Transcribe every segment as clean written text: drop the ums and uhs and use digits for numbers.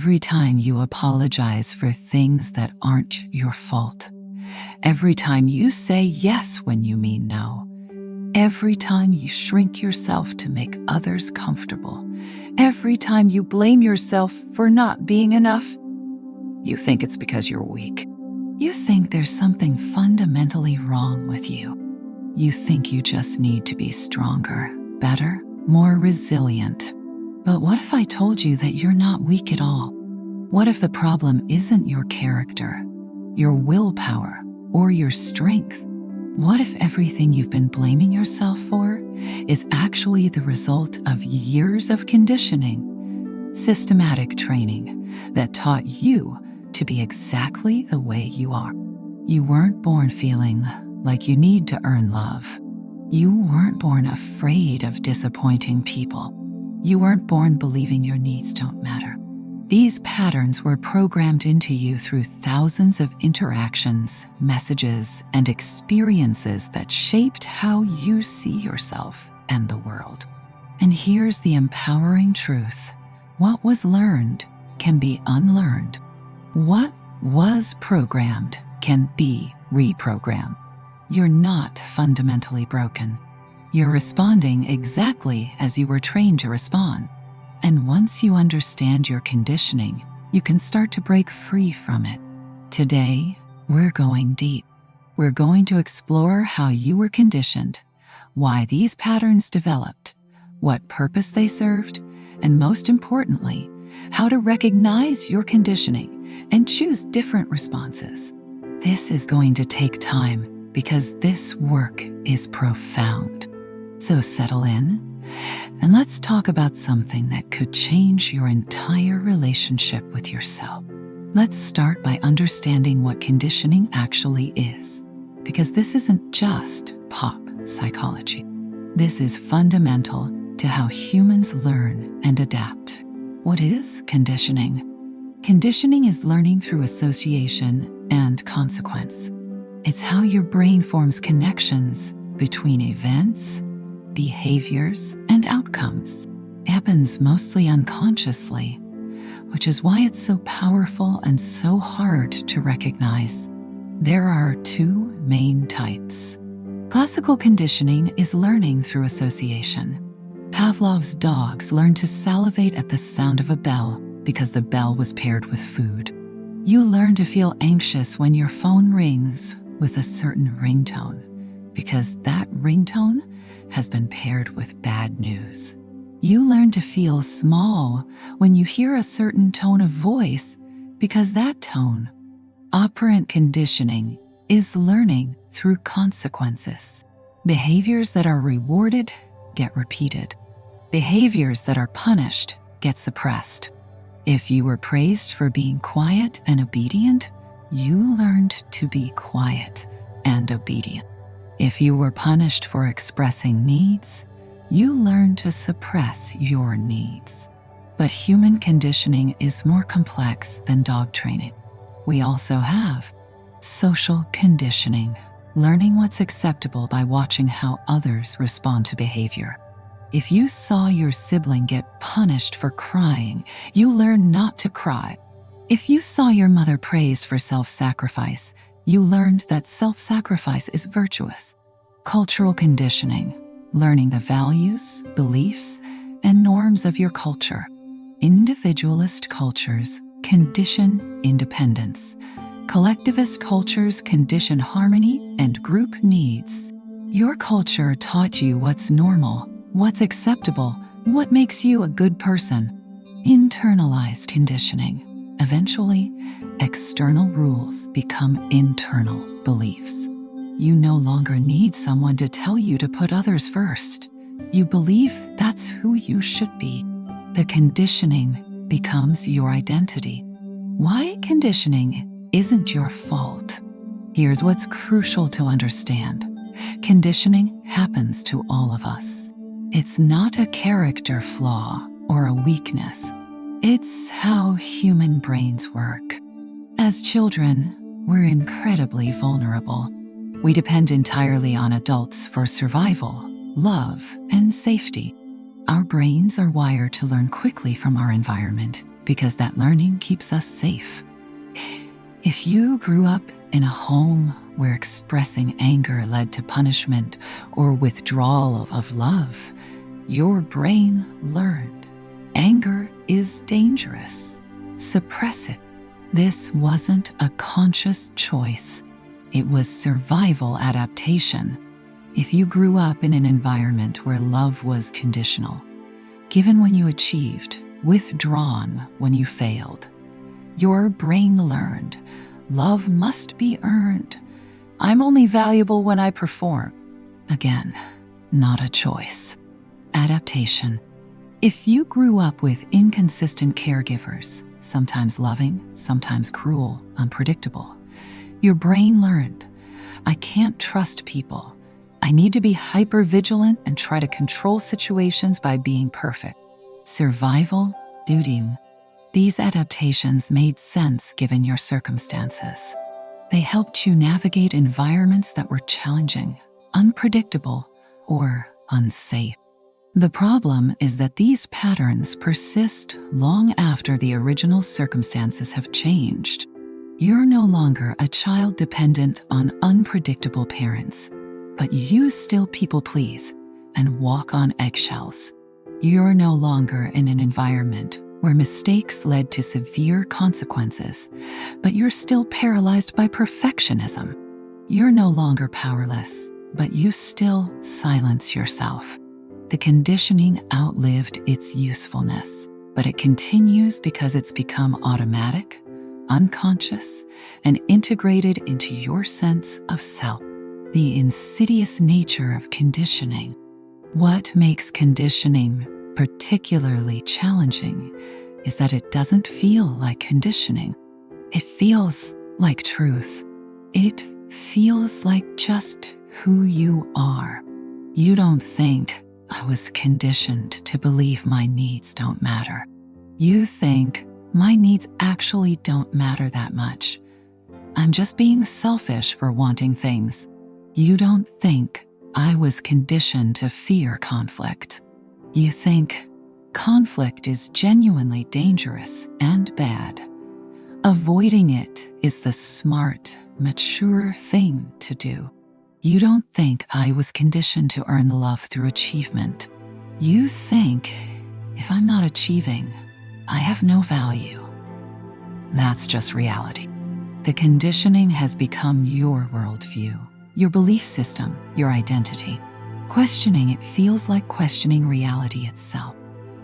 Every time you apologize for things that aren't your fault. Every time you say yes when you mean no. Every time you shrink yourself to make others comfortable. Every time you blame yourself for not being enough. You think it's because you're weak. You think there's something fundamentally wrong with you. You think you just need to be stronger, better, more resilient. But what if I told you that you're not weak at all? What if the problem isn't your character, your willpower, or your strength? What if everything you've been blaming yourself for is actually the result of years of conditioning, systematic training that taught you to be exactly the way you are? You weren't born feeling like you need to earn love. You weren't born afraid of disappointing people. You weren't born believing your needs don't matter. These patterns were programmed into you through thousands of interactions, messages, and experiences that shaped how you see yourself and the world. And here's the empowering truth. What was learned can be unlearned. What was programmed can be reprogrammed. You're not fundamentally broken. You're responding exactly as you were trained to respond. And once you understand your conditioning, you can start to break free from it. Today, we're going deep. We're going to explore how you were conditioned, why these patterns developed, what purpose they served, and most importantly, how to recognize your conditioning and choose different responses. This is going to take time because this work is profound. So settle in and let's talk about something that could change your entire relationship with yourself. Let's start by understanding what conditioning actually is, because this isn't just pop psychology. This is fundamental to how humans learn and adapt. What is conditioning? Conditioning is learning through association and consequence. It's how your brain forms connections between events, behaviors, and outcomes. It happens mostly unconsciously, which is why it's so powerful and so hard to recognize. There are two main types. Classical conditioning is learning through association. Pavlov's dogs learned to salivate at the sound of a bell because the bell was paired with food. You learn to feel anxious when your phone rings with a certain ringtone because that ringtone has been paired with bad news. You learn to feel small when you hear a certain tone of voice because that tone, operant conditioning, is learning through consequences. Behaviors that are rewarded get repeated. Behaviors that are punished get suppressed. If you were praised for being quiet and obedient, you learned to be quiet and obedient. If you were punished for expressing needs, you learned to suppress your needs. But human conditioning is more complex than dog training. We also have social conditioning, learning what's acceptable by watching how others respond to behavior. If you saw your sibling get punished for crying, you learned not to cry. If you saw your mother praised for self-sacrifice, you learned that self-sacrifice is virtuous. Cultural conditioning, learning the values, beliefs, and norms of your culture. Individualist cultures condition independence. Collectivist cultures condition harmony and group needs. Your culture taught you what's normal, what's acceptable, what makes you a good person. Internalized conditioning. Eventually, external rules become internal beliefs. You no longer need someone to tell you to put others first. You believe that's who you should be. The conditioning becomes your identity. Why conditioning isn't your fault? Here's what's crucial to understand. Conditioning happens to all of us. It's not a character flaw or a weakness. It's how human brains work. As children, we're incredibly vulnerable. We depend entirely on adults for survival, love, and safety. Our brains are wired to learn quickly from our environment because that learning keeps us safe. If you grew up in a home where expressing anger led to punishment or withdrawal of love, your brain learned anger is dangerous. Suppress it. This wasn't a conscious choice. It was survival adaptation. If you grew up in an environment where love was conditional, given when you achieved, withdrawn when you failed, your brain learned love must be earned. I'm only valuable when I perform. Again, not a choice. Adaptation. If you grew up with inconsistent caregivers, sometimes loving, sometimes cruel, unpredictable, your brain learned, I can't trust people. I need to be hypervigilant and try to control situations by being perfect. Survival, duty. These adaptations made sense given your circumstances. They helped you navigate environments that were challenging, unpredictable, or unsafe. The problem is that these patterns persist long after the original circumstances have changed. You're no longer a child dependent on unpredictable parents, but you still people please and walk on eggshells. You're no longer in an environment where mistakes led to severe consequences, but you're still paralyzed by perfectionism. You're no longer powerless, but you still silence yourself. The conditioning outlived its usefulness, but it continues because it's become automatic, unconscious, and integrated into your sense of self. The insidious nature of conditioning. What makes conditioning particularly challenging is that it doesn't feel like conditioning. It feels like truth. It feels like just who you are. You don't think, I was conditioned to believe my needs don't matter. You think, my needs actually don't matter that much. I'm just being selfish for wanting things. You don't think, I was conditioned to fear conflict. You think, conflict is genuinely dangerous and bad. Avoiding it is the smart, mature thing to do. You don't think I was conditioned to earn love through achievement. You think, if I'm not achieving, I have no value. That's just reality. The conditioning has become your worldview, your belief system, your identity. Questioning it feels like questioning reality itself.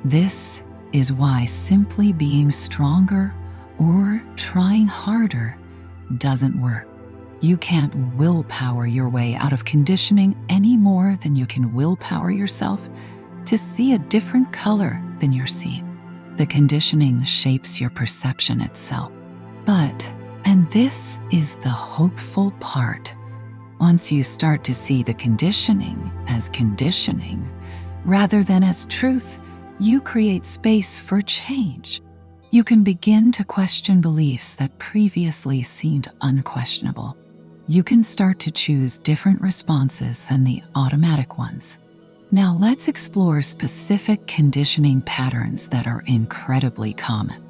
This is why simply being stronger or trying harder doesn't work. You can't willpower your way out of conditioning any more than you can willpower yourself to see a different color than you're seeing. The conditioning shapes your perception itself. But, and this is the hopeful part, once you start to see the conditioning as conditioning rather than as truth, you create space for change. You can begin to question beliefs that previously seemed unquestionable. You can start to choose different responses than the automatic ones. Now let's explore specific conditioning patterns that are incredibly common.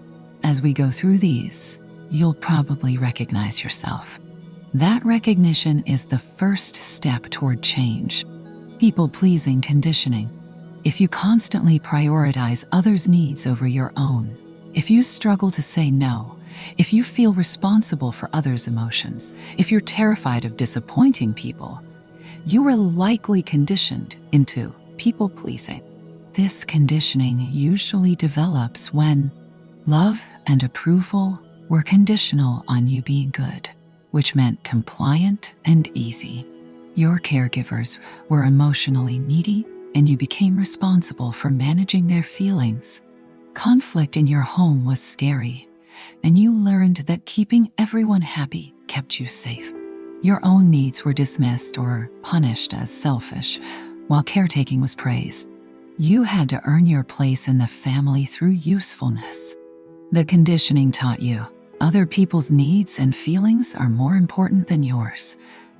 As we go through these, you'll probably recognize yourself. That recognition is the first step toward change. People-pleasing conditioning. If you constantly prioritize others' needs over your own, if you struggle to say no, if you feel responsible for others' emotions, if you're terrified of disappointing people, you were likely conditioned into people-pleasing. This conditioning usually develops when love and approval were conditional on you being good, which meant compliant and easy. Your caregivers were emotionally needy, and you became responsible for managing their feelings. Conflict in your home was scary, and you learned that keeping everyone happy kept you safe. Your own needs were dismissed or punished as selfish, while caretaking was praised. You had to earn your place in the family through usefulness. The conditioning taught you other people's needs and feelings are more important than yours.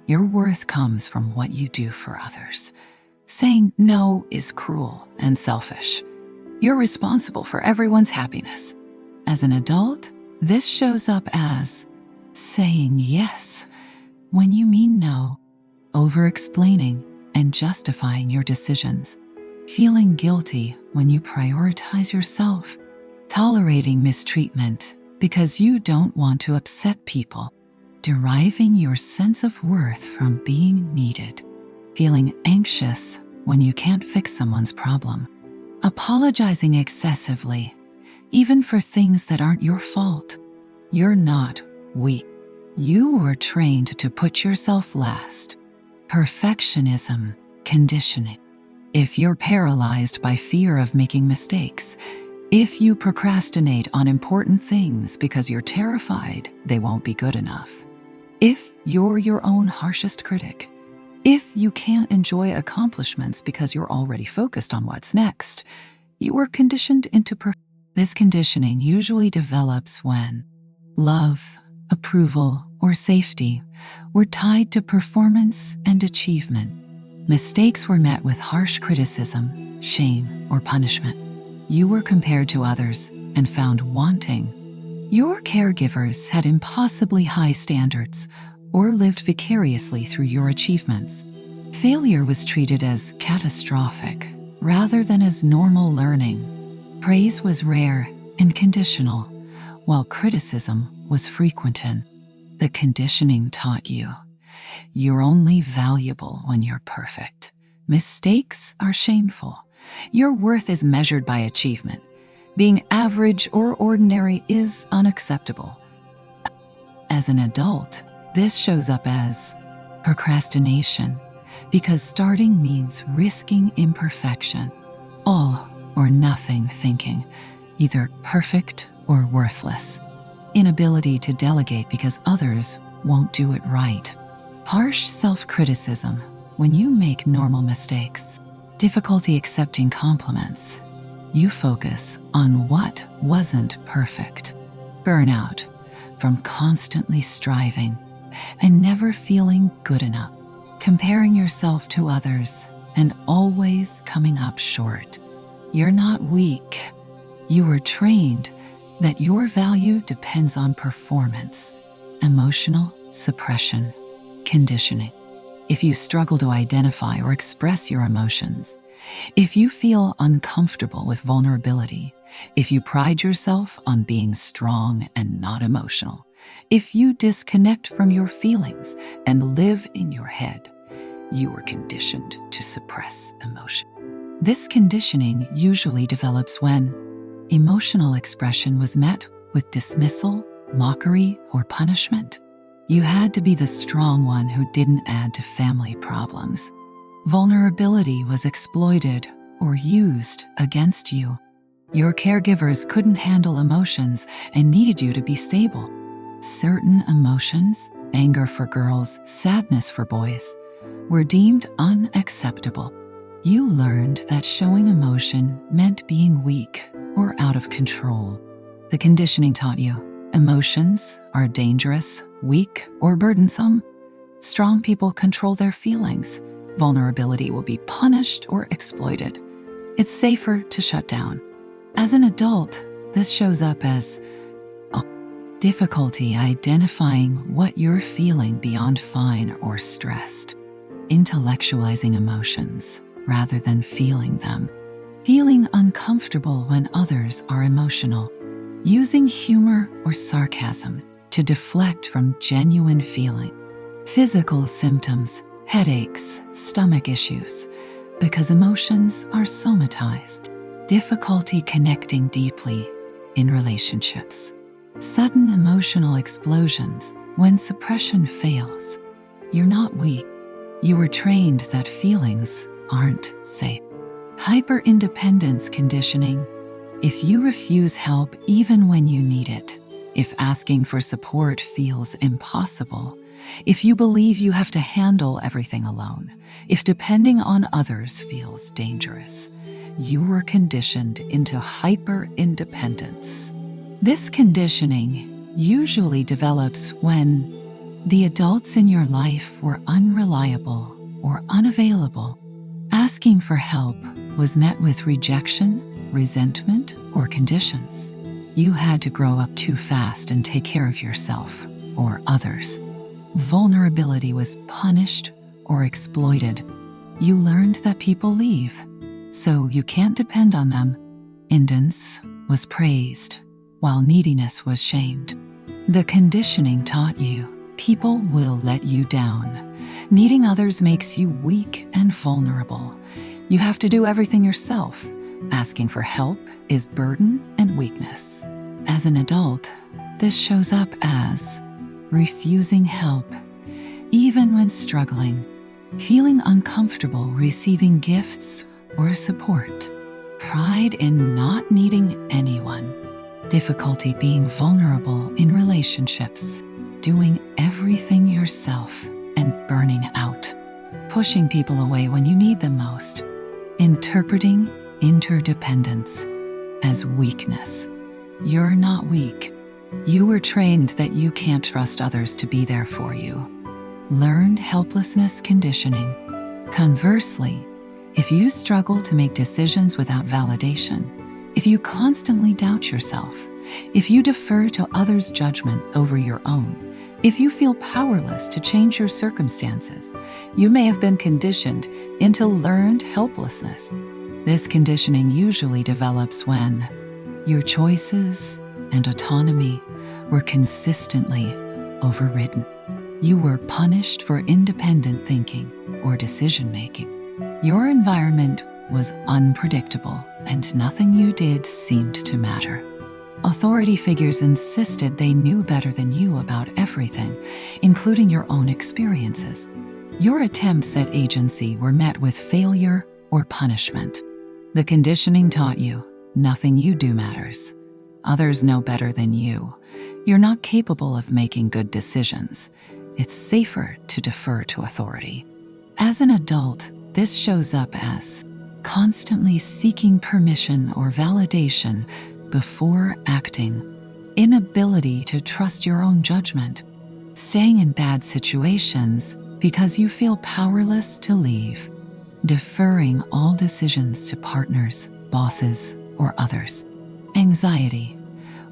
Your worth comes from what you do for others. Saying no is cruel and selfish. You're responsible for everyone's happiness. As an adult, this shows up as saying yes when you mean no, over-explaining and justifying your decisions, feeling guilty when you prioritize yourself, tolerating mistreatment because you don't want to upset people, deriving your sense of worth from being needed, feeling anxious when you can't fix someone's problem, apologizing excessively, even for things that aren't your fault. You're not weak. You were trained to put yourself last. Perfectionism, conditioning. If you're paralyzed by fear of making mistakes, if you procrastinate on important things because you're terrified they won't be good enough, if you're your own harshest critic, if you can't enjoy accomplishments because you're already focused on what's next, you were conditioned into This conditioning usually develops when love, approval, or safety were tied to performance and achievement. Mistakes were met with harsh criticism, shame, or punishment. You were compared to others and found wanting. Your caregivers had impossibly high standards or lived vicariously through your achievements. Failure was treated as catastrophic rather than as normal learning. Praise was rare and conditional, while criticism was frequent. The conditioning taught you you're only valuable when you're perfect. Mistakes are shameful. Your worth is measured by achievement. Being average or ordinary is unacceptable. As an adult, this shows up as procrastination, because starting means risking imperfection. All or nothing thinking, either perfect or worthless. Inability to delegate because others won't do it right. Harsh self-criticism when you make normal mistakes. Difficulty accepting compliments. You focus on what wasn't perfect. Burnout from constantly striving and never feeling good enough. Comparing yourself to others and always coming up short. You're not weak. You were trained that your value depends on performance. Emotional suppression, conditioning. If you struggle to identify or express your emotions, if you feel uncomfortable with vulnerability, if you pride yourself on being strong and not emotional, if you disconnect from your feelings and live in your head, you were conditioned to suppress emotion. This conditioning usually develops when emotional expression was met with dismissal, mockery, or punishment. You had to be the strong one who didn't add to family problems. Vulnerability was exploited or used against you. Your caregivers couldn't handle emotions and needed you to be stable. Certain emotions, anger for girls, sadness for boys, were deemed unacceptable. You learned that showing emotion meant being weak or out of control. The conditioning taught you emotions are dangerous, weak, or burdensome. Strong people control their feelings. Vulnerability will be punished or exploited. It's safer to shut down. As an adult, this shows up as difficulty identifying what you're feeling beyond fine or stressed. Intellectualizing emotions rather than feeling them. Feeling uncomfortable when others are emotional. Using humor or sarcasm to deflect from genuine feeling. Physical symptoms, headaches, stomach issues, because emotions are somatized. Difficulty connecting deeply in relationships. Sudden emotional explosions when suppression fails. You're not weak. You were trained that feelings aren't safe. Hyper-independence conditioning. If you refuse help even when you need it, if asking for support feels impossible, if you believe you have to handle everything alone, if depending on others feels dangerous, you were conditioned into hyper-independence. This conditioning usually develops when the adults in your life were unreliable or unavailable. Asking for help was met with rejection, resentment, or conditions. You had to grow up too fast and take care of yourself or others. Vulnerability was punished or exploited. You learned that people leave, so you can't depend on them. Independence was praised, while neediness was shamed. The conditioning taught you people will let you down. Needing others makes you weak and vulnerable. You have to do everything yourself. Asking for help is burden and weakness. As an adult, this shows up as refusing help, even when struggling, feeling uncomfortable receiving gifts or support, pride in not needing anyone, difficulty being vulnerable in relationships, doing everything yourself and burning out, pushing people away when you need them most, interpreting interdependence as weakness. You're not weak. You were trained that you can't trust others to be there for you. Learned helplessness conditioning. Conversely, if you struggle to make decisions without validation, if you constantly doubt yourself, if you defer to others' judgment over your own, if you feel powerless to change your circumstances, you may have been conditioned into learned helplessness. This conditioning usually develops when your choices and autonomy were consistently overridden. You were punished for independent thinking or decision-making. Your environment was unpredictable, and nothing you did seemed to matter. Authority figures insisted they knew better than you about everything, including your own experiences. Your attempts at agency were met with failure or punishment. The conditioning taught you nothing you do matters. Others know better than you. You're not capable of making good decisions. It's safer to defer to authority. As an adult, this shows up as constantly seeking permission or validation before acting, inability to trust your own judgment, staying in bad situations because you feel powerless to leave, deferring all decisions to partners, bosses, or others. Anxiety,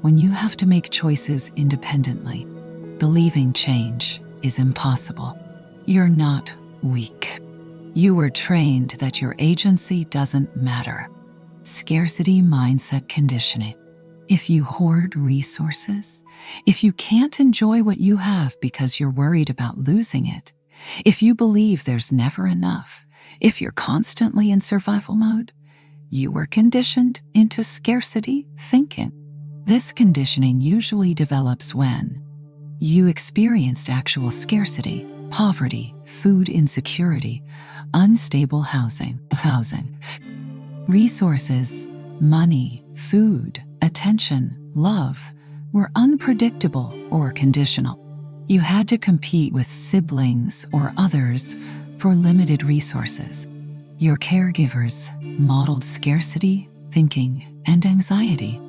when you have to make choices independently, believing change is impossible. You're not weak. You were trained that your agency doesn't matter. Scarcity mindset conditioning. If you hoard resources, if you can't enjoy what you have because you're worried about losing it, if you believe there's never enough, if you're constantly in survival mode, you were conditioned into scarcity thinking. This conditioning usually develops when you experienced actual scarcity, poverty, food insecurity, unstable housing, resources, money, food, attention, love were unpredictable or conditional. You had to compete with siblings or others for limited resources. Your caregivers modeled scarcity, thinking, and anxiety.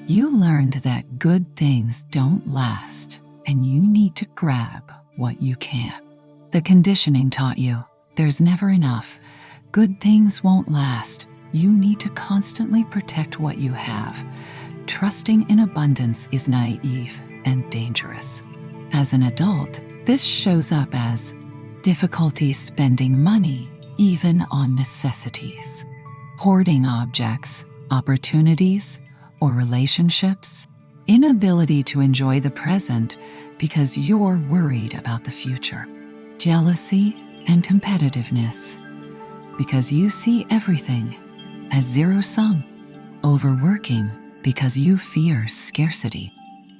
You learned that good things don't last, and you need to grab what you can. The conditioning taught you there's never enough. Good things won't last. You need to constantly protect what you have. Trusting in abundance is naive and dangerous. As an adult, this shows up as difficulty spending money, even on necessities, hoarding objects, opportunities, or relationships, inability to enjoy the present because you're worried about the future, jealousy and competitiveness because you see everything as zero-sum, overworking because you fear scarcity,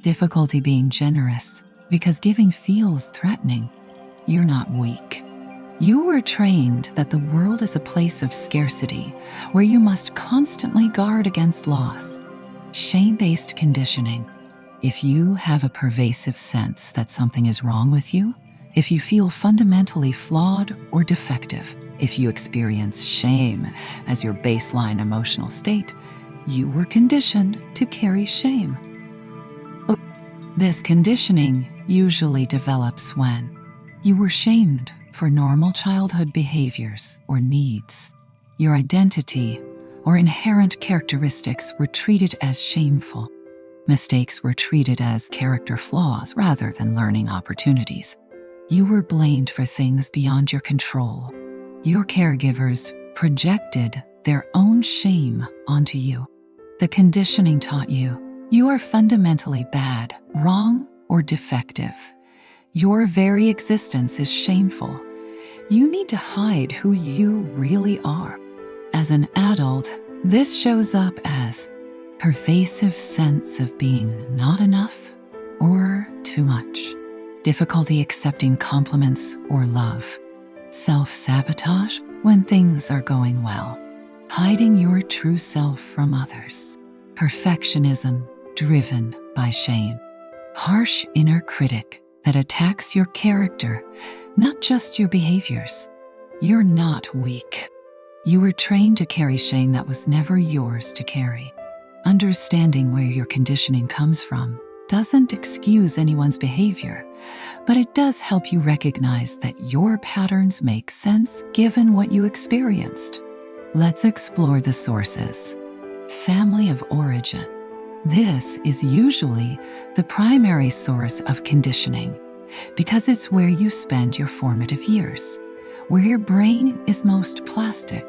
difficulty being generous because giving feels threatening. You're not weak. You were trained that the world is a place of scarcity where you must constantly guard against loss. Shame-based conditioning. If you have a pervasive sense that something is wrong with you, if you feel fundamentally flawed or defective, if you experience shame as your baseline emotional state, you were conditioned to carry shame. This conditioning usually develops when you were shamed for normal childhood behaviors or needs. Your identity or inherent characteristics were treated as shameful. Mistakes were treated as character flaws rather than learning opportunities. You were blamed for things beyond your control. Your caregivers projected their own shame onto you. The conditioning taught you are fundamentally bad, wrong, or defective. Your very existence is shameful. You need to hide who you really are. As an adult, this shows up as pervasive sense of being not enough or too much, difficulty accepting compliments or love, self-sabotage when things are going well, hiding your true self from others, perfectionism driven by shame, harsh inner critic that attacks your character, not just your behaviors. You're not weak. You were trained to carry shame that was never yours to carry. Understanding where your conditioning comes from doesn't excuse anyone's behavior, but it does help you recognize that your patterns make sense given what you experienced. Let's explore the sources. Family of origin. This is usually the primary source of conditioning because it's where you spend your formative years, where your brain is most plastic,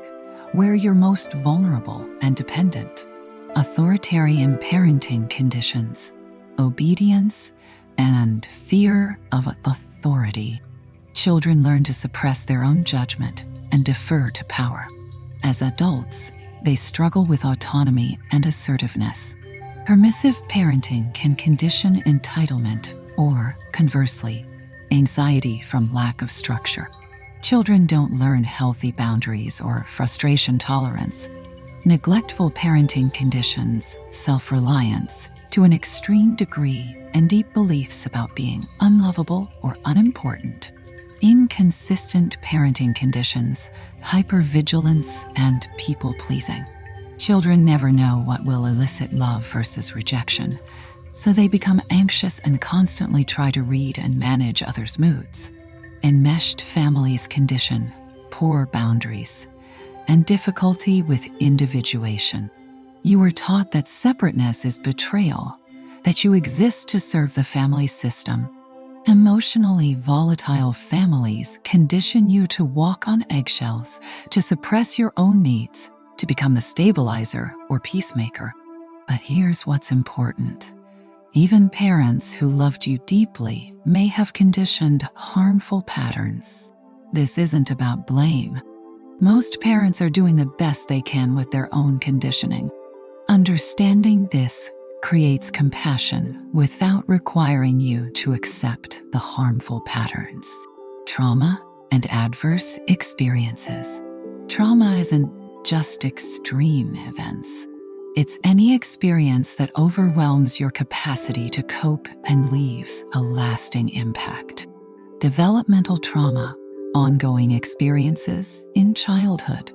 where you're most vulnerable and dependent. Authoritarian parenting conditions, obedience, and fear of authority. Children learn to suppress their own judgment and defer to power. As adults, they struggle with autonomy and assertiveness. Permissive parenting can condition entitlement or, conversely, anxiety from lack of structure. Children don't learn healthy boundaries or frustration tolerance. Neglectful parenting conditions self-reliance to an extreme degree and deep beliefs about being unlovable or unimportant. Inconsistent parenting conditions, hypervigilance, and people-pleasing. Children never know what will elicit love versus rejection, so they become anxious and constantly try to read and manage others' moods. Enmeshed families condition poor boundaries and difficulty with individuation. You were taught that separateness is betrayal, that you exist to serve the family system. Emotionally volatile families condition you to walk on eggshells, to suppress your own needs, to become the stabilizer or peacemaker. But here's what's important. Even parents who loved you deeply may have conditioned harmful patterns. This isn't about blame. Most parents are doing the best they can with their own conditioning. Understanding this creates compassion without requiring you to accept the harmful patterns. Trauma and adverse experiences. Trauma isn't just extreme events. It's any experience that overwhelms your capacity to cope and leaves a lasting impact. Developmental trauma, ongoing experiences in childhood,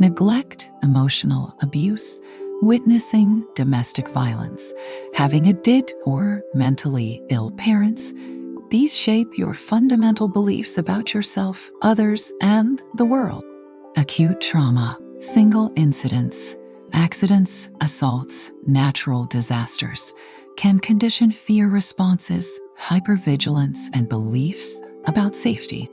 neglect, emotional abuse, witnessing domestic violence, having addicted or mentally ill parents. These shape your fundamental beliefs about yourself, others, and the world. Acute trauma, single incidents, accidents, assaults, natural disasters can condition fear responses, hypervigilance, and beliefs about safety.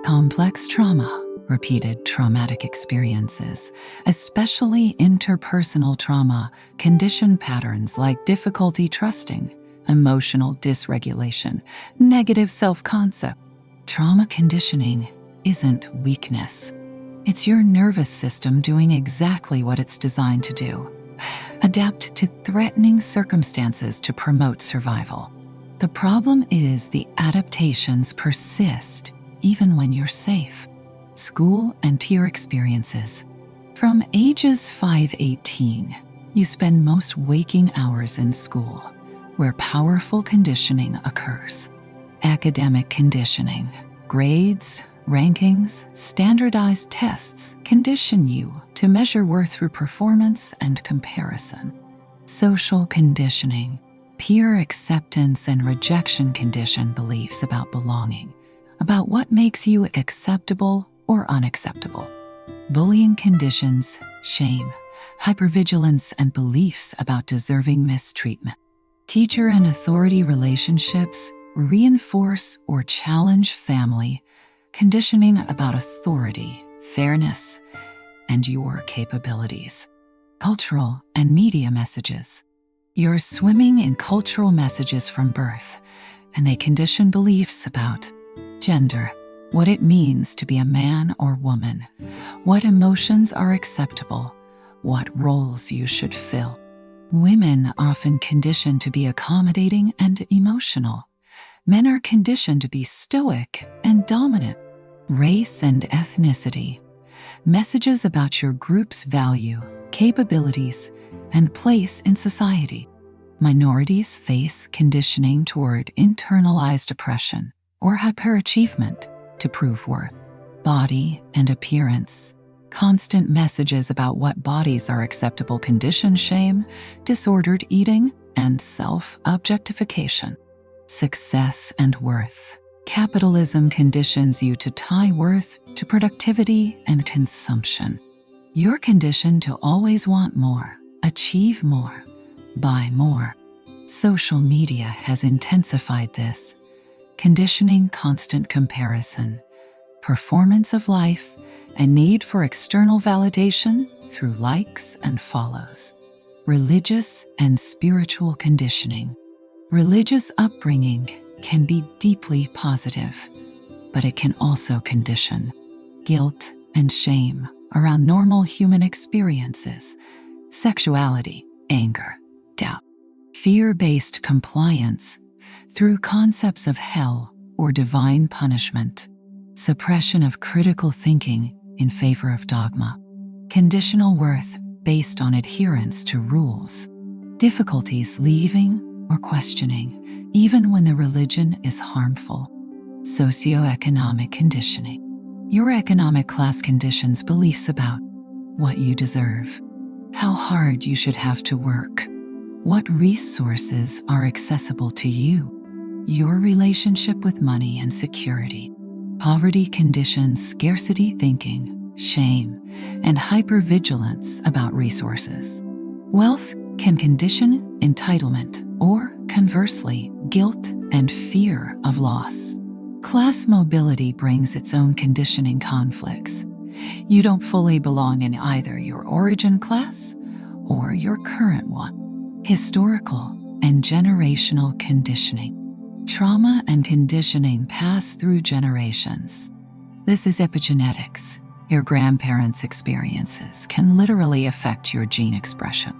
Complex trauma, repeated traumatic experiences, especially interpersonal trauma, condition patterns like difficulty trusting, emotional dysregulation, negative self-concept. Trauma conditioning isn't weakness. It's your nervous system doing exactly what it's designed to do. Adapt to threatening circumstances to promote survival. The problem is the adaptations persist even when you're safe. School and peer experiences. From ages 5-18, you spend most waking hours in school, where powerful conditioning occurs. Academic conditioning, grades, rankings, standardized tests condition you to measure worth through performance and comparison. Social conditioning, peer acceptance and rejection condition beliefs about belonging, about what makes you acceptable or unacceptable. Bullying conditions, shame, hypervigilance, and beliefs about deserving mistreatment. Teacher and authority relationships reinforce or challenge family conditioning about authority, fairness, and your capabilities. Cultural and media messages. You're swimming in cultural messages from birth, and they condition beliefs about gender, what it means to be a man or woman, what emotions are acceptable, what roles you should fill. Women often conditioned to be accommodating and emotional. Men are conditioned to be stoic and dominant. Race and ethnicity. Messages about your group's value, capabilities, and place in society. Minorities face conditioning toward internalized oppression or hyperachievement to prove worth. Body and appearance. Constant messages about what bodies are acceptable condition shame, disordered eating, and self-objectification. Success and worth. Capitalism conditions you to tie worth to productivity and consumption. You're conditioned to always want more, achieve more, buy more. Social media has intensified this, conditioning constant comparison, performance of life, and need for external validation through likes and follows. Religious and spiritual conditioning. Religious upbringing can be deeply positive, but it can also condition guilt and shame around normal human experiences, sexuality, anger, doubt. Fear-based compliance through concepts of hell or divine punishment. Suppression of critical thinking in favor of dogma. Conditional worth based on adherence to rules. Difficulties leaving or questioning, even when the religion is harmful. Socioeconomic conditioning. Your economic class conditions beliefs about what you deserve, how hard you should have to work, what resources are accessible to you, your relationship with money and security. Poverty conditions scarcity thinking, shame, and hypervigilance about resources. Wealth can condition entitlement or, conversely, guilt and fear of loss. Class mobility brings its own conditioning conflicts. You don't fully belong in either your origin class or your current one. Historical and generational conditioning. Trauma and conditioning pass through generations. This is epigenetics. Your grandparents' experiences can literally affect your gene expression.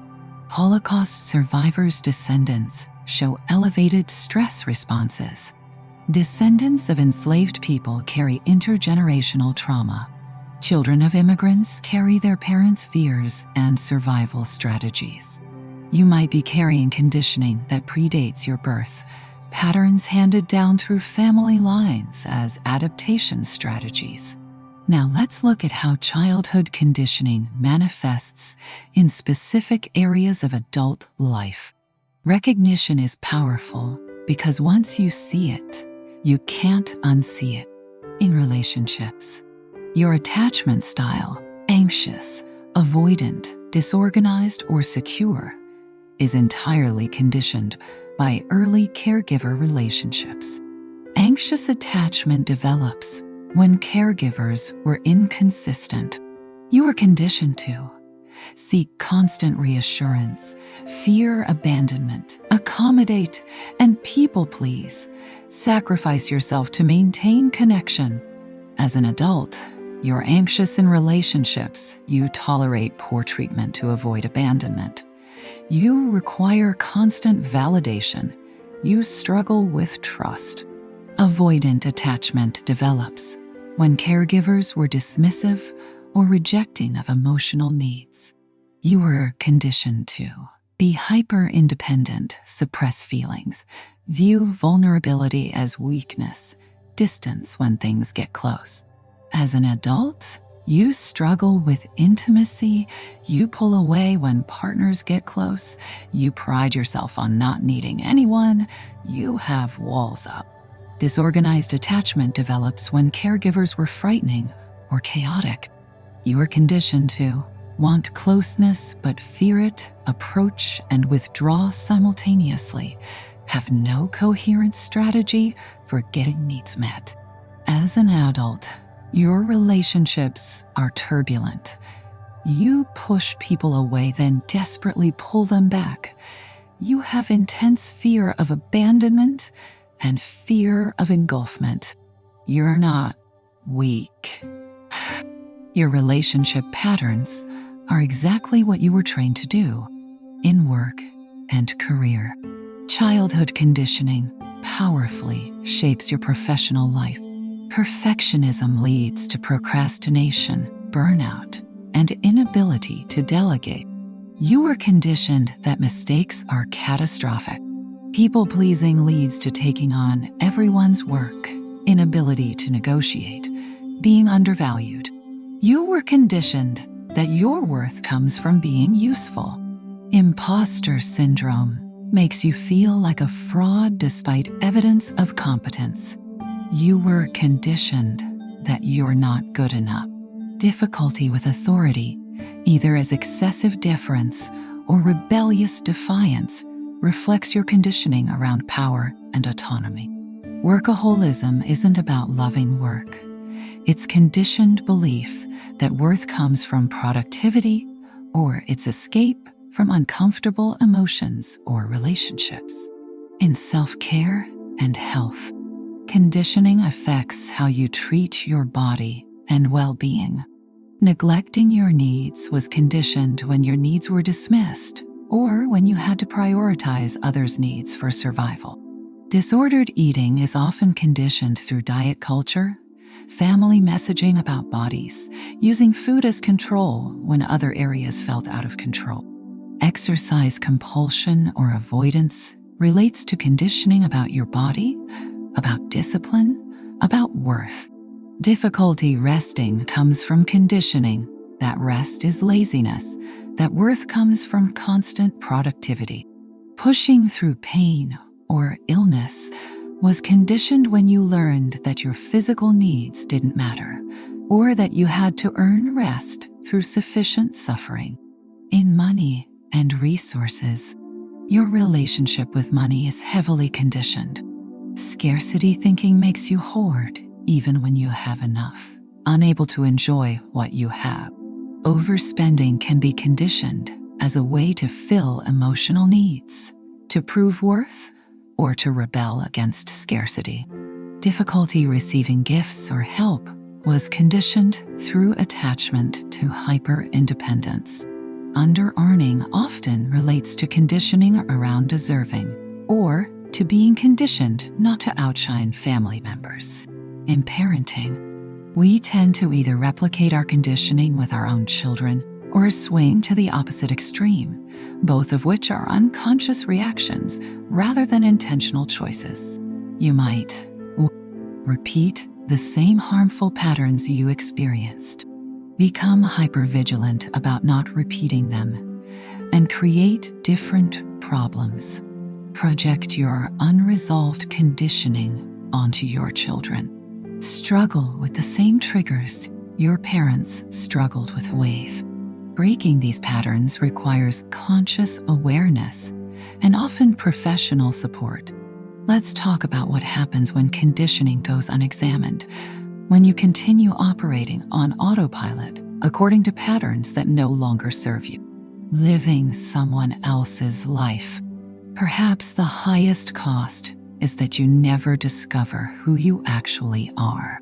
Holocaust survivors' descendants show elevated stress responses. Descendants of enslaved people carry intergenerational trauma. Children of immigrants carry their parents' fears and survival strategies. You might be carrying conditioning that predates your birth, patterns handed down through family lines as adaptation strategies. Now let's look at how childhood conditioning manifests in specific areas of adult life. Recognition is powerful because once you see it, you can't unsee it. In relationships, your attachment style, anxious, avoidant, disorganized, or secure, is entirely conditioned by early caregiver relationships. Anxious attachment develops when caregivers were inconsistent. You were conditioned to seek constant reassurance, fear abandonment, accommodate, and people please, sacrifice yourself to maintain connection. As an adult, you're anxious in relationships. You tolerate poor treatment to avoid abandonment. You require constant validation. You struggle with trust. Avoidant attachment develops when caregivers were dismissive or rejecting of emotional needs. You were conditioned to be hyper-independent, suppress feelings, view vulnerability as weakness, distance when things get close. As an adult, you struggle with intimacy, you pull away when partners get close, you pride yourself on not needing anyone, you have walls up. Disorganized attachment develops when caregivers were frightening or chaotic. You were conditioned to Want closeness but fear it, approach and withdraw simultaneously, have no coherent strategy for getting needs met. As an adult, your relationships are turbulent. You push people away, then desperately pull them back. You have intense fear of abandonment and fear of engulfment. You're not weak. Your relationship patterns are exactly what you were trained to do in work and career. Childhood conditioning powerfully shapes your professional life. Perfectionism leads to procrastination, burnout, and inability to delegate. You were conditioned that mistakes are catastrophic. People-pleasing leads to taking on everyone's work, inability to negotiate, being undervalued. You were conditioned that your worth comes from being useful. Imposter syndrome makes you feel like a fraud despite evidence of competence. You were conditioned that you're not good enough. Difficulty with authority, either as excessive deference or rebellious defiance, reflects your conditioning around power and autonomy. Workaholism isn't about loving work. It's conditioned belief that worth comes from productivity or its escape from uncomfortable emotions or relationships. In self-care and health, conditioning affects how you treat your body and well-being. Neglecting your needs was conditioned when your needs were dismissed or when you had to prioritize others' needs for survival. Disordered eating is often conditioned through diet culture, family messaging about bodies, using food as control when other areas felt out of control. Exercise compulsion or avoidance relates to conditioning about your body, about discipline, about worth. Difficulty resting comes from conditioning that rest is laziness, that worth comes from constant productivity. Pushing through pain or illness was conditioned when you learned that your physical needs didn't matter, or that you had to earn rest through sufficient suffering. In money and resources, your relationship with money is heavily conditioned. Scarcity thinking makes you hoard even when you have enough, unable to enjoy what you have. Overspending can be conditioned as a way to fill emotional needs, to prove worth, or to rebel against scarcity. Difficulty receiving gifts or help was conditioned through attachment to hyper-independence. Under-earning often relates to conditioning around deserving, or to being conditioned not to outshine family members. In parenting, we tend to either replicate our conditioning with our own children or swing to the opposite extreme, both of which are unconscious reactions rather than intentional choices. You might repeat the same harmful patterns you experienced, become hypervigilant about not repeating them, and create different problems. Project your unresolved conditioning onto your children. Struggle with the same triggers your parents struggled with. Breaking these patterns requires conscious awareness and often professional support. Let's talk about what happens when conditioning goes unexamined, when you continue operating on autopilot according to patterns that no longer serve you. Living someone else's life. Perhaps the highest cost is that you never discover who you actually are.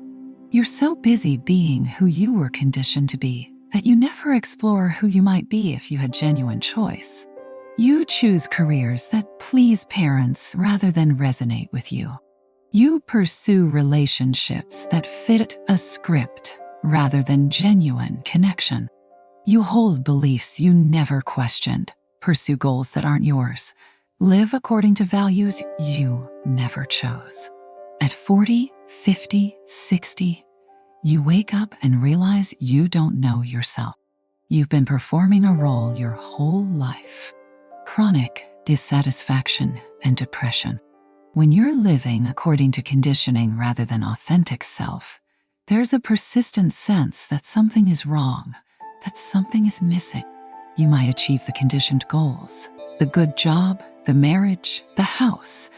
You're so busy being who you were conditioned to be that you never explore who you might be if you had genuine choice. You choose careers that please parents rather than resonate with you. You pursue relationships that fit a script rather than genuine connection. You hold beliefs you never questioned, pursue goals that aren't yours, live according to values you never chose. At 40, 50, 60, you wake up and realize you don't know yourself. You've been performing a role your whole life. Chronic dissatisfaction and depression. When you're living according to conditioning rather than authentic self, there's a persistent sense that something is wrong, that something is missing. You might achieve the conditioned goals, the good job, the marriage, the house,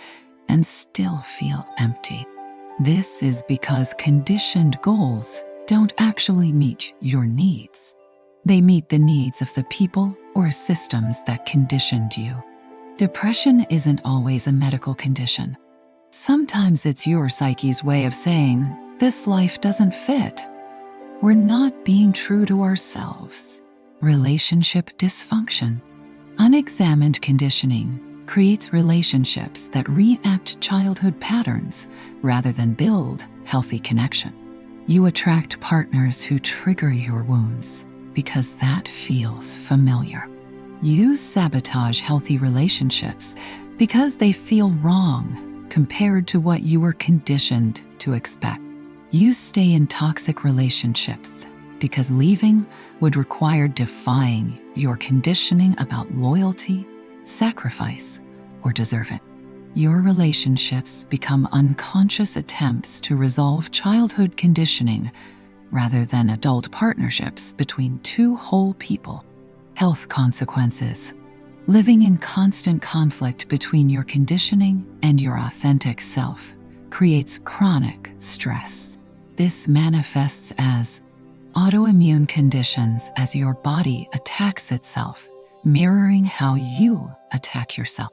and still feel empty. This is because conditioned goals don't actually meet your needs. They meet the needs of the people or systems that conditioned you. Depression isn't always a medical condition. Sometimes it's your psyche's way of saying, "This life doesn't fit." We're not being true to ourselves. Relationship dysfunction. Unexamined conditioning creates relationships that reenact childhood patterns rather than build healthy connection. You attract partners who trigger your wounds because that feels familiar. You sabotage healthy relationships because they feel wrong compared to what you were conditioned to expect. You stay in toxic relationships because leaving would require defying your conditioning about loyalty, sacrifice, or deserving. Your relationships become unconscious attempts to resolve childhood conditioning rather than adult partnerships between two whole people. Health consequences. Living in constant conflict between your conditioning and your authentic self creates chronic stress. This manifests as autoimmune conditions as your body attacks itself, mirroring how you attack yourself.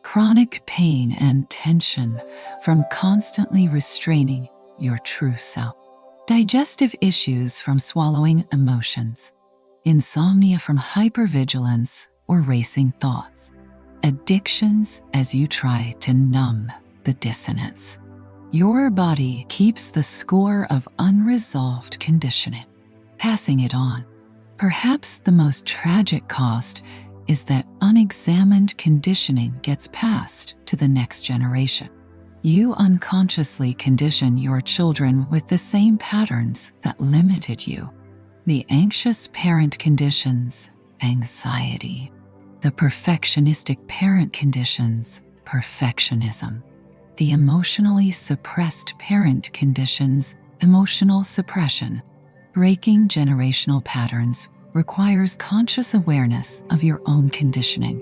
Chronic pain and tension from constantly restraining your true self. Digestive issues from swallowing emotions. Insomnia from hypervigilance or racing thoughts. Addictions as you try to numb the dissonance. Your body keeps the score of unresolved conditioning, passing it on. Perhaps the most tragic cost is that unexamined conditioning gets passed to the next generation. You unconsciously condition your children with the same patterns that limited you. The anxious parent conditions anxiety. The perfectionistic parent conditions perfectionism. The emotionally suppressed parent conditions emotional suppression. Breaking generational patterns requires conscious awareness of your own conditioning.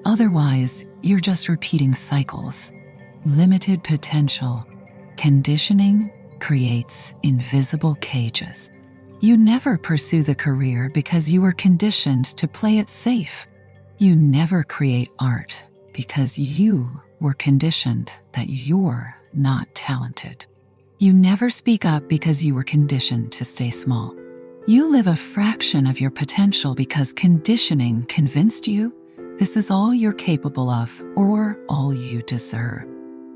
Otherwise, you're just repeating cycles. Limited potential. Conditioning creates invisible cages. You never pursue the career because you were conditioned to play it safe. You never create art because you were conditioned that you're not talented. You never speak up because you were conditioned to stay small. You live a fraction of your potential because conditioning convinced you this is all you're capable of or all you deserve.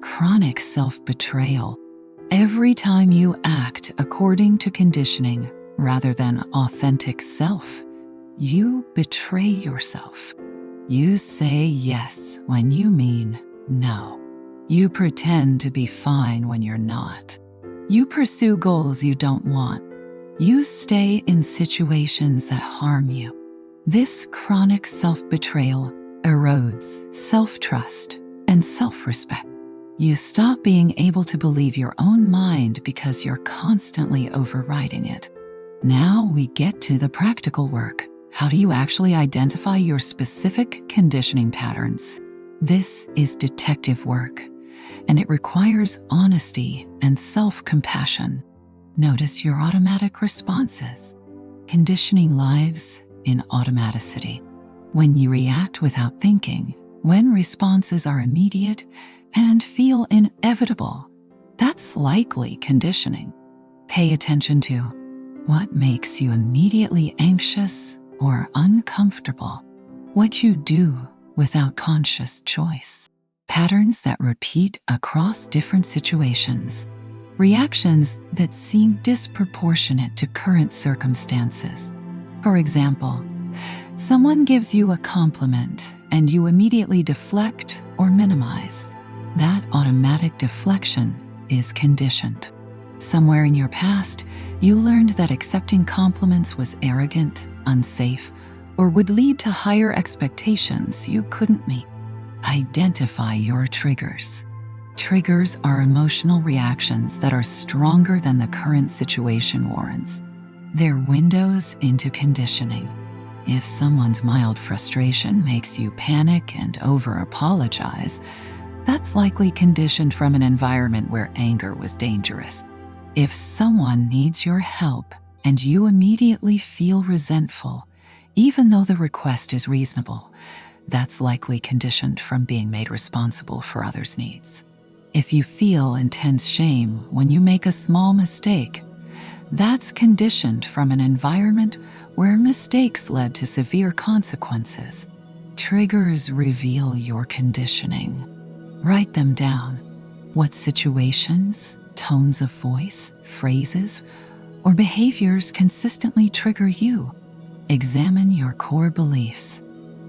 Chronic self-betrayal. Every time you act according to conditioning rather than authentic self, you betray yourself. You say yes when you mean no. You pretend to be fine when you're not. You pursue goals you don't want. You stay in situations that harm you. This chronic self-betrayal erodes self-trust and self-respect. You stop being able to believe your own mind because you're constantly overriding it. Now we get to the practical work. How do you actually identify your specific conditioning patterns? This is detective work, and it requires honesty and self-compassion. Notice your automatic responses. Conditioning lives in automaticity. When you react without thinking, when responses are immediate and feel inevitable, that's likely conditioning. Pay attention to what makes you immediately anxious or uncomfortable, what you do without conscious choice, patterns that repeat across different situations, reactions that seem disproportionate to current circumstances. For example, someone gives you a compliment and you immediately deflect or minimize. That automatic deflection is conditioned. Somewhere in your past, you learned that accepting compliments was arrogant, unsafe, or would lead to higher expectations you couldn't meet. Identify your triggers. Triggers are emotional reactions that are stronger than the current situation warrants. They're windows into conditioning. If someone's mild frustration makes you panic and over-apologize, that's likely conditioned from an environment where anger was dangerous. If someone needs your help and you immediately feel resentful, even though the request is reasonable, that's likely conditioned from being made responsible for others' needs. If you feel intense shame when you make a small mistake, that's conditioned from an environment where mistakes led to severe consequences. Triggers reveal your conditioning. Write them down. What situations, tones of voice, phrases, or behaviors consistently trigger you? Examine your core beliefs.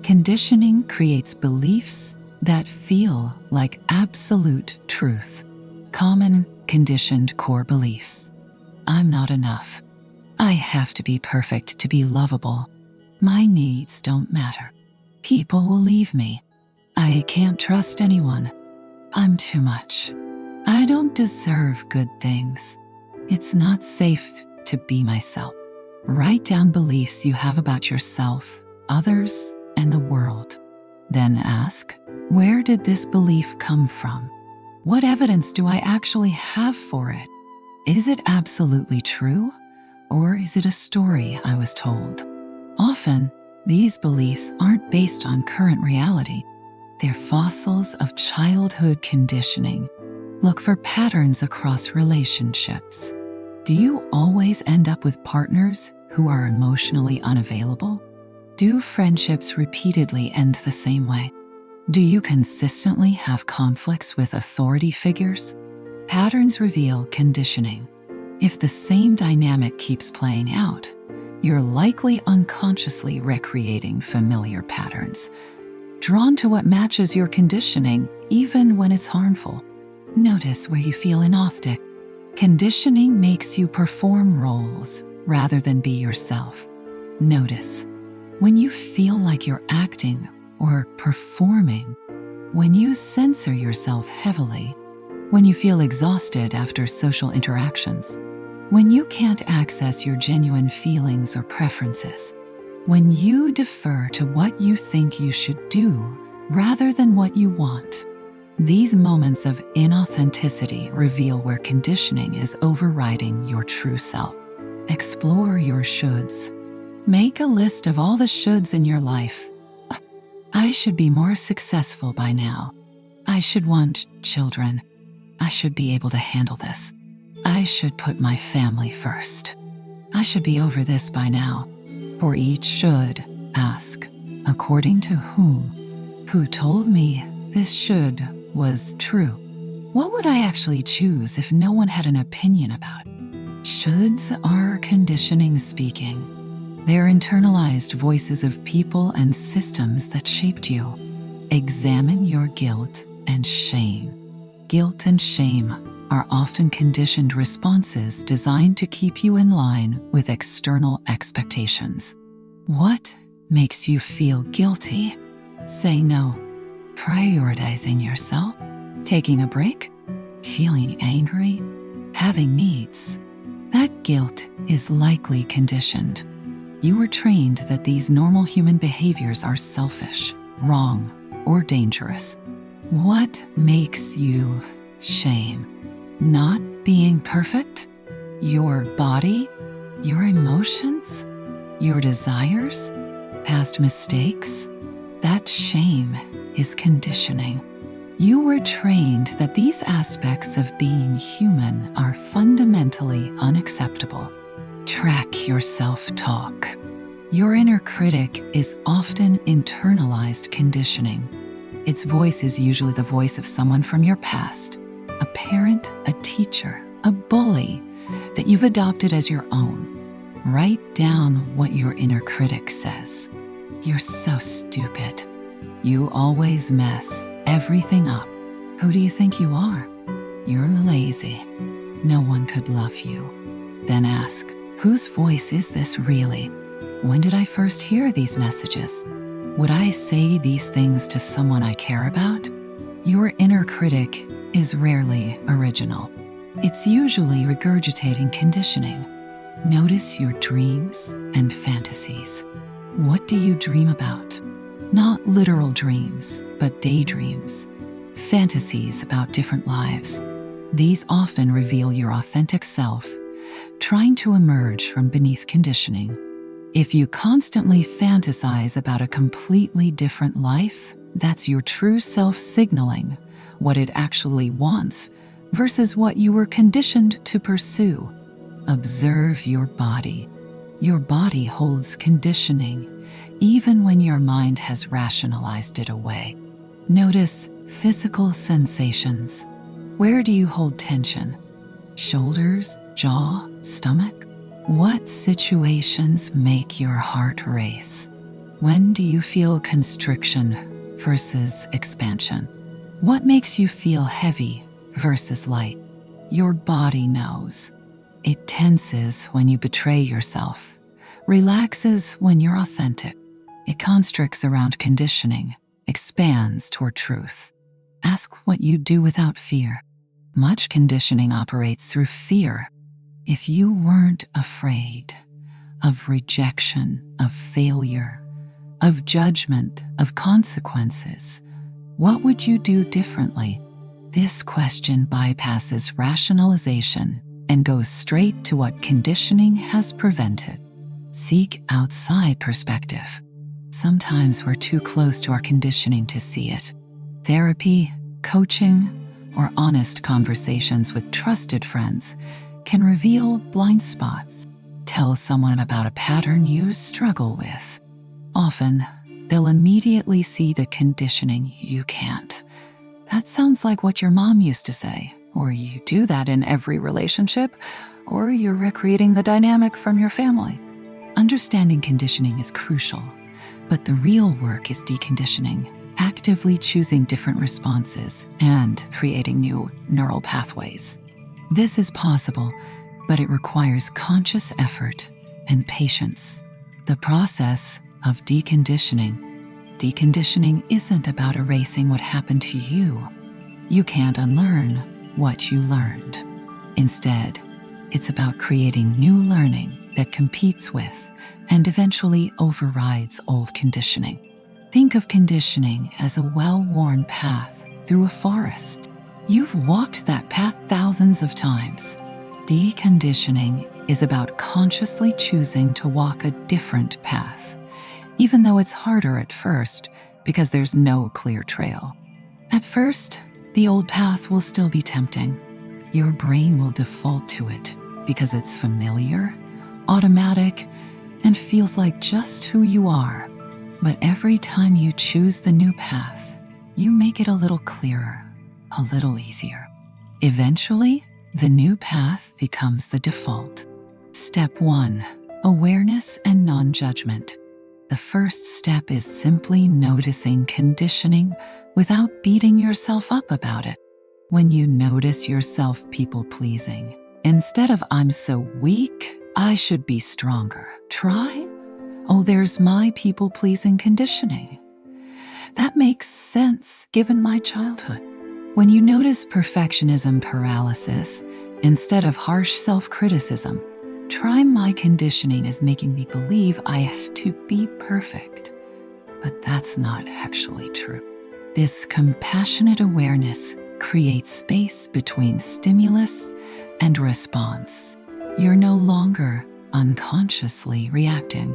Conditioning creates beliefs that feel like absolute truth. Common conditioned core beliefs. I'm not enough. I have to be perfect to be lovable. My needs don't matter. People will leave me. I can't trust anyone. I'm too much. I don't deserve good things. It's not safe to be myself. Write down beliefs you have about yourself, others, and the world. Then ask, where did this belief come from? What evidence do I actually have for it? Is it absolutely true, or is it a story I was told? Often, these beliefs aren't based on current reality. They're fossils of childhood conditioning. Look for patterns across relationships. Do you always end up with partners who are emotionally unavailable? Do friendships repeatedly end the same way? Do you consistently have conflicts with authority figures? Patterns reveal conditioning. If the same dynamic keeps playing out, you're likely unconsciously recreating familiar patterns, drawn to what matches your conditioning even when it's harmful. Notice where you feel inauthentic. Conditioning makes you perform roles rather than be yourself. Notice when you feel like you're acting or performing, when you censor yourself heavily, when you feel exhausted after social interactions, when you can't access your genuine feelings or preferences, when you defer to what you think you should do rather than what you want. These moments of inauthenticity reveal where conditioning is overriding your true self. Explore your shoulds. Make a list of all the shoulds in your life. I should be more successful by now. I should want children. I should be able to handle this. I should put my family first. I should be over this by now. For each should, ask, according to whom? Who told me this should was true? What would I actually choose if no one had an opinion about it? Shoulds are conditioning speaking. They're internalized voices of people and systems that shaped you. Examine your guilt and shame. Guilt and shame are often conditioned responses designed to keep you in line with external expectations. What makes you feel guilty? Say no. Prioritizing yourself, taking a break, feeling angry, having needs. That guilt is likely conditioned. You were trained that these normal human behaviors are selfish, wrong, or dangerous. What makes you shame? Not being perfect? Your body? Your emotions? Your desires? Past mistakes? That shame is conditioning. You were trained that these aspects of being human are fundamentally unacceptable. Track your self-talk. Your inner critic is often internalized conditioning. Its voice is usually the voice of someone from your past, a parent, a teacher, a bully that you've adopted as your own. Write down what your inner critic says. You're so stupid. You always mess everything up. Who do you think you are? You're lazy. No one could love you. Then ask, whose voice is this really? When did I first hear these messages? Would I say these things to someone I care about? Your inner critic is rarely original. It's usually regurgitating conditioning. Notice your dreams and fantasies. What do you dream about? Not literal dreams, but daydreams, fantasies about different lives. These often reveal your authentic self, trying to emerge from beneath conditioning. If you constantly fantasize about a completely different life, that's your true self signaling what it actually wants versus what you were conditioned to pursue. Observe your body. Your body holds conditioning, even when your mind has rationalized it away. Notice physical sensations. Where do you hold tension? Shoulders, jaw, stomach? What situations make your heart race? When do you feel constriction versus expansion? What makes you feel heavy versus light? Your body knows. It tenses when you betray yourself, relaxes when you're authentic. It constricts around conditioning, expands toward truth. Ask what you do without fear. Much conditioning operates through fear. If you weren't afraid of rejection, of failure, of judgment, of consequences, what would you do differently? This question bypasses rationalization and goes straight to what conditioning has prevented. Seek outside perspective. Sometimes we're too close to our conditioning to see it. Therapy, coaching, or honest conversations with trusted friends can reveal blind spots. Tell someone about a pattern you struggle with. Often, they'll immediately see the conditioning you can't. That sounds like what your mom used to say, or you do that in every relationship, or you're recreating the dynamic from your family. Understanding conditioning is crucial, but the real work is deconditioning, actively choosing different responses and creating new neural pathways. This is possible, but it requires conscious effort and patience. The process of deconditioning isn't about erasing what happened to you. You can't unlearn what you learned. Instead, it's about creating new learning that competes with and eventually overrides old conditioning. Think of conditioning as a well-worn path through a forest. You've walked that path thousands of times. Deconditioning is about consciously choosing to walk a different path, even though it's harder at first because there's no clear trail. At first, the old path will still be tempting. Your brain will default to it because it's familiar, automatic, and feels like just who you are. But every time you choose the new path, you make it a little clearer, a little easier. Eventually, the new path becomes the default. Step 1. Awareness and non-judgment. The first step is simply noticing conditioning without beating yourself up about it. When you notice yourself people-pleasing, instead of "I'm so weak, I should be stronger," try, "Oh, there's my people-pleasing conditioning. That makes sense given my childhood." When you notice perfectionism paralysis, instead of harsh self-criticism, try "My conditioning is making me believe I have to be perfect." But that's not actually true. This compassionate awareness creates space between stimulus and response. You're no longer unconsciously reacting.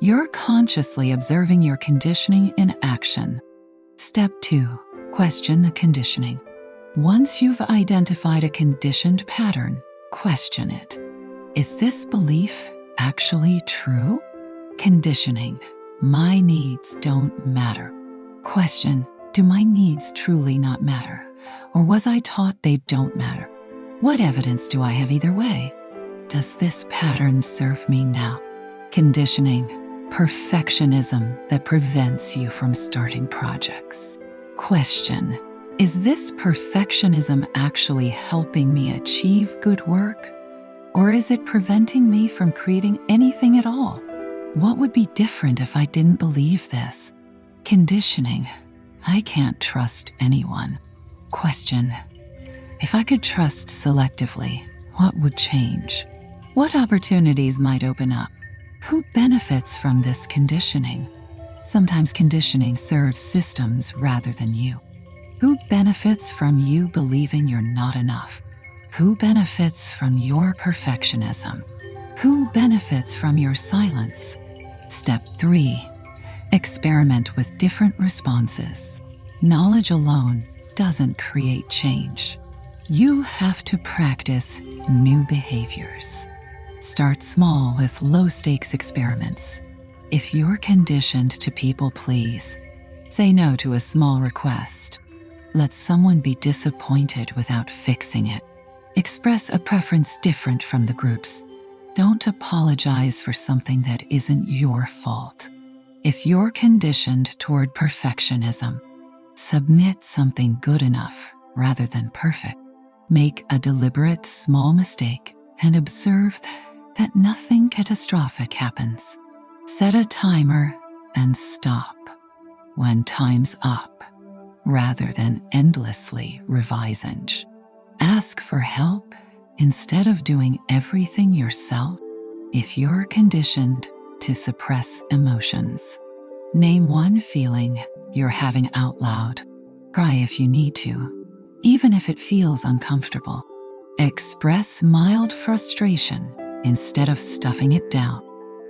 You're consciously observing your conditioning in action. Step 2. Question the conditioning. Once you've identified a conditioned pattern, question it. Is this belief actually true? Conditioning. My needs don't matter. Question. Do my needs truly not matter? Or was I taught they don't matter? What evidence do I have either way? Does this pattern serve me now? Conditioning. Perfectionism that prevents you from starting projects. Question. Is this perfectionism actually helping me achieve good work? Or is it preventing me from creating anything at all? What would be different if I didn't believe this? Conditioning. I can't trust anyone. Question. If I could trust selectively, what would change? What opportunities might open up? Who benefits from this conditioning? Sometimes conditioning serves systems rather than you. Who benefits from you believing you're not enough? Who benefits from your perfectionism? Who benefits from your silence? Step 3. Experiment with different responses. Knowledge alone doesn't create change. You have to practice new behaviors. Start small with low-stakes experiments. If you're conditioned to people please, say no to a small request. Let someone be disappointed without fixing it. Express a preference different from the group's. Don't apologize for something that isn't your fault. If you're conditioned toward perfectionism, submit something good enough rather than perfect. Make a deliberate small mistake and observe that nothing catastrophic happens. Set a timer and stop when time's up, rather than endlessly revising. Ask for help instead of doing everything yourself. If you're conditioned to suppress emotions, name one feeling you're having out loud. Cry if you need to, even if it feels uncomfortable. Express mild frustration instead of stuffing it down.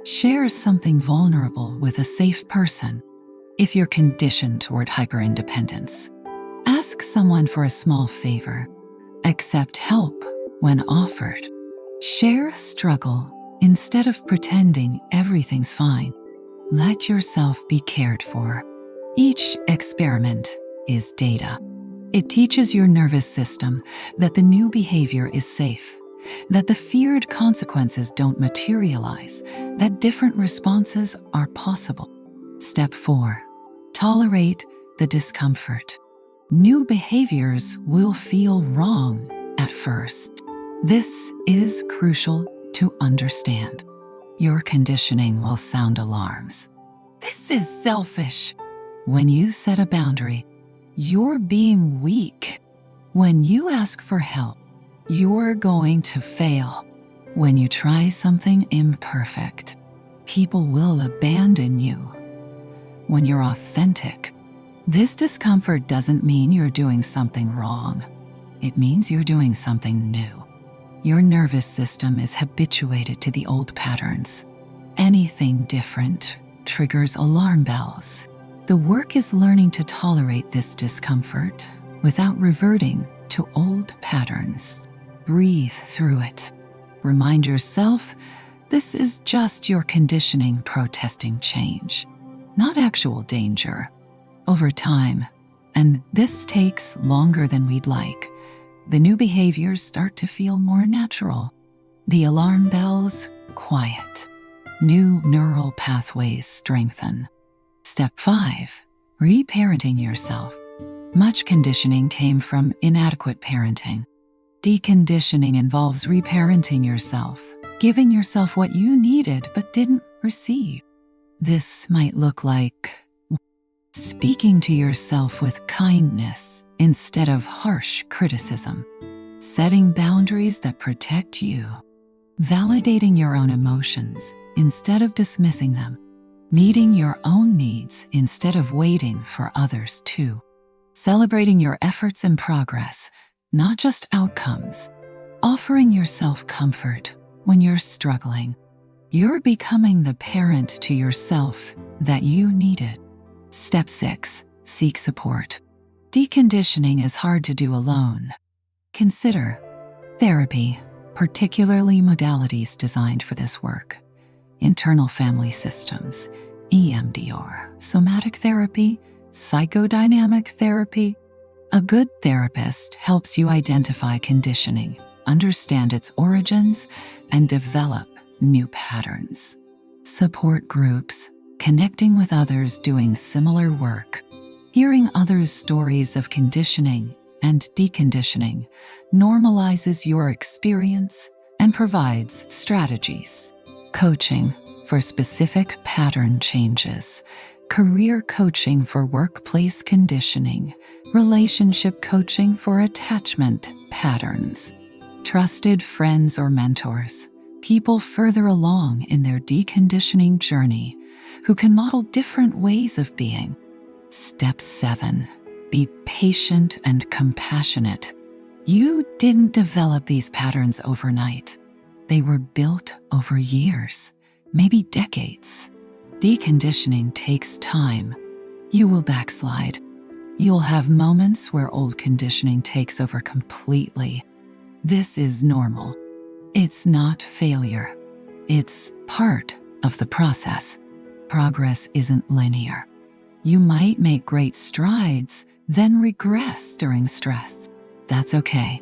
Share something vulnerable with a safe person. If you're conditioned toward hyperindependence, ask someone for a small favor. Accept help when offered. Share a struggle instead of pretending everything's fine. Let yourself be cared for. Each experiment is data. It teaches your nervous system that the new behavior is safe, that the feared consequences don't materialize, that different responses are possible. Step 4. Tolerate the discomfort. New behaviors will feel wrong at first. This is crucial to understand. Your conditioning will sound alarms. This is selfish. When you set a boundary, you're being weak. When you ask for help, you're going to fail. When you try something imperfect, people will abandon you. When you're authentic, this discomfort doesn't mean you're doing something wrong. It means you're doing something new. Your nervous system is habituated to the old patterns. Anything different triggers alarm bells. The work is learning to tolerate this discomfort without reverting to old patterns. Breathe through it. Remind yourself this is just your conditioning protesting change, not actual danger. Over time, and this takes longer than we'd like, the new behaviors start to feel more natural. The alarm bells quiet. New neural pathways strengthen. Step 5. Reparenting yourself. Much conditioning came from inadequate parenting. Deconditioning involves reparenting yourself, giving yourself what you needed but didn't receive. This might look like speaking to yourself with kindness instead of harsh criticism, setting boundaries that protect you, validating your own emotions instead of dismissing them, meeting your own needs instead of waiting for others to, celebrating your efforts and progress, not just outcomes, offering yourself comfort when you're struggling. You're becoming the parent to yourself that you needed. Step 6. Seek support. Deconditioning is hard to do alone. Consider therapy, particularly modalities designed for this work. Internal family systems, EMDR, somatic therapy, psychodynamic therapy. A good therapist helps you identify conditioning, understand its origins, and develop new patterns. Support groups, connecting with others doing similar work, hearing others' stories of conditioning and deconditioning normalizes your experience and provides strategies. Coaching for specific pattern changes, career coaching for workplace conditioning, relationship coaching for attachment patterns. Trusted friends or mentors people further along in their deconditioning journey who can model different ways of being. Step 7. Be patient and compassionate. You didn't develop these patterns overnight. They were built over years, maybe decades. Deconditioning takes time. You will backslide. You'll have moments where old conditioning takes over completely. This is normal. It's not failure. It's part of the process. Progress isn't linear. You might make great strides, then regress during stress. That's okay.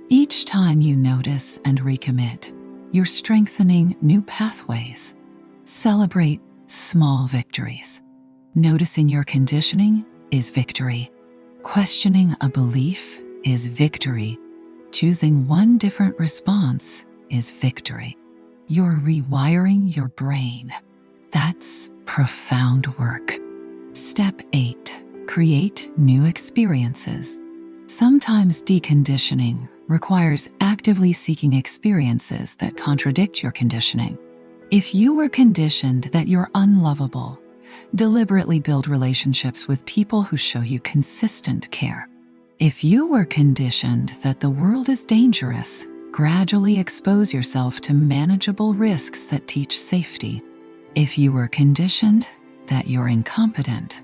Each time you notice and recommit, you're strengthening new pathways. Celebrate small victories. Noticing your conditioning is victory. Questioning a belief is victory. Choosing one different response is victory. You're rewiring your brain. That's profound work. Step 8. Create new experiences. Sometimes deconditioning requires actively seeking experiences that contradict your conditioning. If you were conditioned that you're unlovable, deliberately build relationships with people who show you consistent care. If you were conditioned that the world is dangerous, gradually expose yourself to manageable risks that teach safety. If you were conditioned that you're incompetent,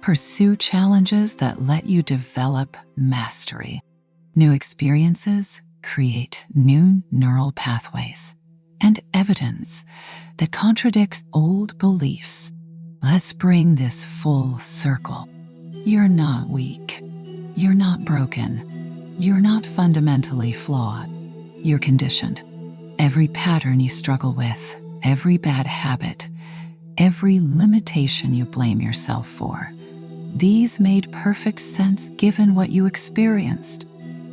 pursue challenges that let you develop mastery. New experiences create new neural pathways and evidence that contradicts old beliefs. Let's bring this full circle. You're not weak. You're not broken. You're not fundamentally flawed. You're conditioned. Every pattern you struggle with, every bad habit, every limitation you blame yourself for, these made perfect sense given what you experienced.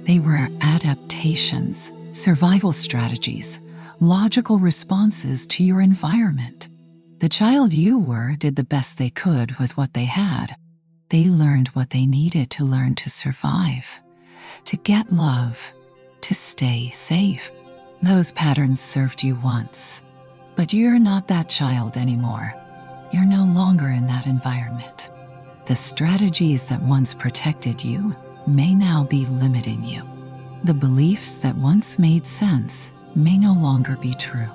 They were adaptations, survival strategies, logical responses to your environment. The child you were did the best they could with what they had. They learned what they needed to learn to survive, to get love, to stay safe. Those patterns served you once, but you're not that child anymore. You're no longer in that environment. The strategies that once protected you may now be limiting you. The beliefs that once made sense may no longer be true.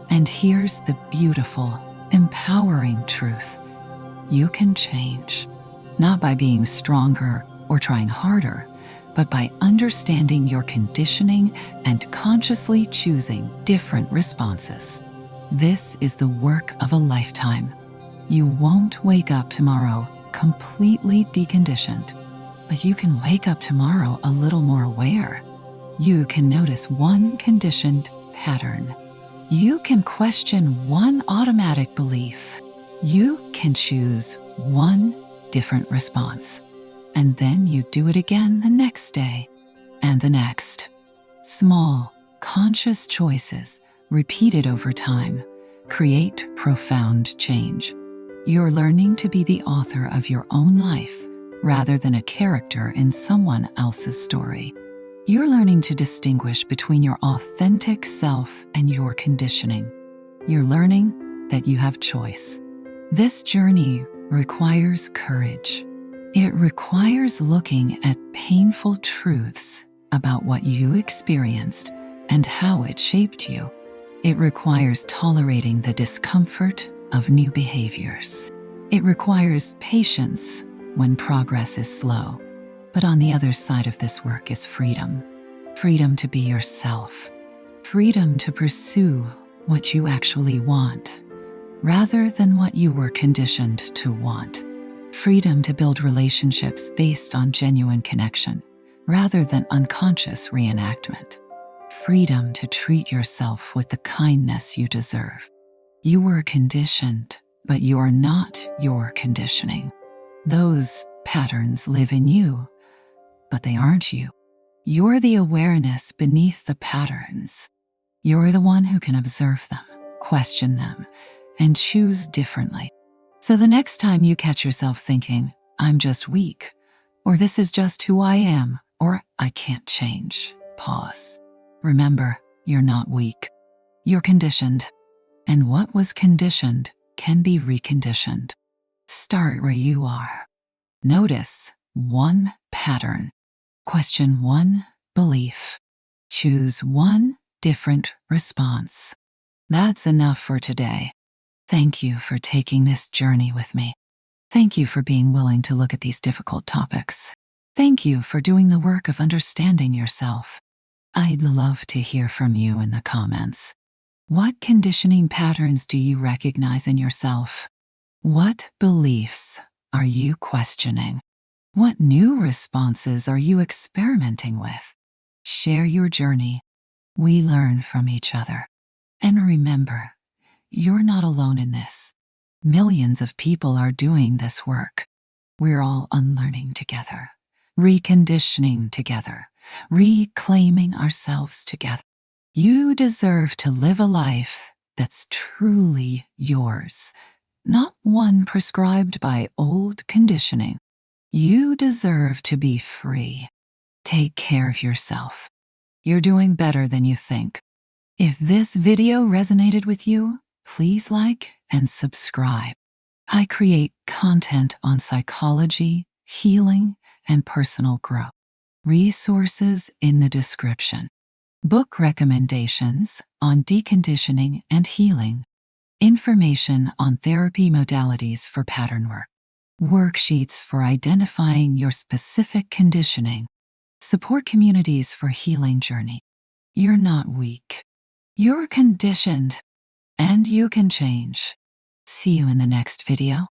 And here's the beautiful, empowering truth. You can change, not by being stronger or trying harder, but by understanding your conditioning and consciously choosing different responses. This is the work of a lifetime. You won't wake up tomorrow completely deconditioned, but you can wake up tomorrow a little more aware. You can notice one conditioned pattern. You can question one automatic belief. You can choose one different response. And then you do it again the next day and the next. Small, conscious choices repeated over time create profound change. You're learning to be the author of your own life rather than a character in someone else's story. You're learning to distinguish between your authentic self and your conditioning. You're learning that you have choice. This journey requires courage. It requires looking at painful truths about what you experienced and how it shaped you. It requires tolerating the discomfort of new behaviors. It requires patience when progress is slow. But on the other side of this work is freedom. Freedom to be yourself. Freedom to pursue what you actually want, rather than what you were conditioned to want. Freedom to build relationships based on genuine connection, rather than unconscious reenactment. Freedom to treat yourself with the kindness you deserve. You were conditioned, but you are not your conditioning. Those patterns live in you, but they aren't you. You're the awareness beneath the patterns. You're the one who can observe them, question them, and choose differently. So the next time you catch yourself thinking, I'm just weak, or this is just who I am, or I can't change, pause. Remember, you're not weak. You're conditioned, and what was conditioned can be reconditioned. Start where you are. Notice one pattern. Question one belief. Choose one different response. That's enough for today. Thank you for taking this journey with me. Thank you for being willing to look at these difficult topics. Thank you for doing the work of understanding yourself. I'd love to hear from you in the comments. What conditioning patterns do you recognize in yourself? What beliefs are you questioning? What new responses are you experimenting with? Share your journey. We learn from each other. And remember, you're not alone in this. Millions of people are doing this work. We're all unlearning together, reconditioning together, reclaiming ourselves together. You deserve to live a life that's truly yours, not one prescribed by old conditioning. You deserve to be free. Take care of yourself. You're doing better than you think. If this video resonated with you, please like and subscribe. I create content on psychology, healing, and personal growth. Resources in the description. Book recommendations on deconditioning and healing. Information on therapy modalities for pattern work. Worksheets for identifying your specific conditioning. Support communities for healing journey. You're not weak. You're conditioned, and you can change. See you in the next video.